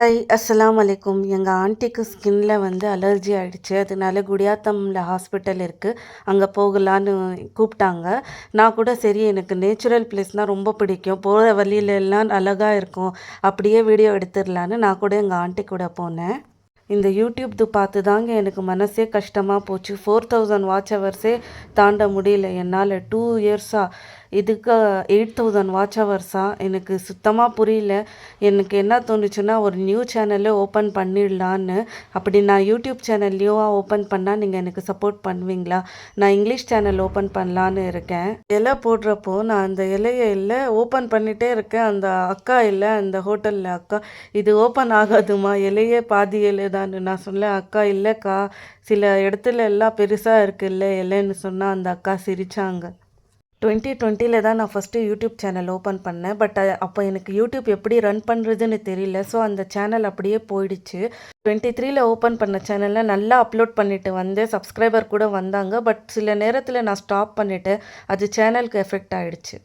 Hi அஸ்ஸலாமு அலைக்கும். எங்கள் ஆண்டிக்கு ஸ்கின்ல வந்து அலர்ஜி ஆகிடுச்சு. அதனால குடியாத்தமில் ஹாஸ்பிட்டல் இருக்குது, அங்கே போகலான்னு கூப்பிட்டாங்க. நான் கூட சரி, எனக்கு நேச்சுரல் பிளேஸ்னால் ரொம்ப பிடிக்கும், போகிற வழியிலெல்லாம் அழகாக இருக்கும், அப்படியே வீடியோ எடுத்துடலான்னு நான் கூட எங்கள் ஆண்டி கூட போனேன். இந்த யூடியூப் பார்த்து தாங்க எனக்கு மனசே கஷ்டமாக போச்சு. 4000 வாட்ச் ஹவர்ஸே தாண்ட முடியல என்னால் 2 இயர்ஸாக. இதுக்கு 8000 வாட்ச் ஹவர்ஸா? எனக்கு சுத்தமாக புரியல. எனக்கு என்ன தோணுச்சுன்னா, ஒரு நியூ சேனலே ஓப்பன் பண்ணிடலான்னு. அப்படி நான் யூடியூப் சேனல் நியூவாக ஓப்பன் பண்ணால் நீங்கள் எனக்கு சப்போர்ட் பண்ணுவீங்களா? நான் இங்கிலீஷ் சேனல் ஓப்பன் பண்ணலான்னு இருக்கேன். இலை போடுறப்போ நான் அந்த இலையை இல்லை ஓப்பன் பண்ணிகிட்டே இருக்கேன். அந்த அக்கா இல்லை, அந்த ஹோட்டலில் அக்கா, இது ஓப்பன் ஆகாதுமா, இலையே பாதி இலை தான்னு. நான் சொன்னேன், அக்கா இல்லைக்கா, சில இடத்துல எல்லாம் பெருசாக இருக்குல்ல இல்லைன்னு சொன்னால் அந்த அக்கா சிரித்தாங்க. 2020 தான் நான் ஃபஸ்ட்டு யூடியூப் சேனல் ஓப்பன் பண்ணேன். பட் அப்போ எனக்கு யூடியூப் எப்படி ரன் பண்ணுறதுன்னு தெரியல. ஸோ அந்த சேனல் அப்படியே போயிடுச்சு. 23 ஓப்பன் பண்ண சேனலில் நல்லா அப்லோட் பண்ணிட்டு வந்தேன், சப்ஸ்கிரைபர் கூட வந்தாங்க. பட் சில நேரத்தில் நான் ஸ்டாப் பண்ணிவிட்டேன், அது சேனலுக்கு எஃபெக்ட் ஆகிடுச்சு.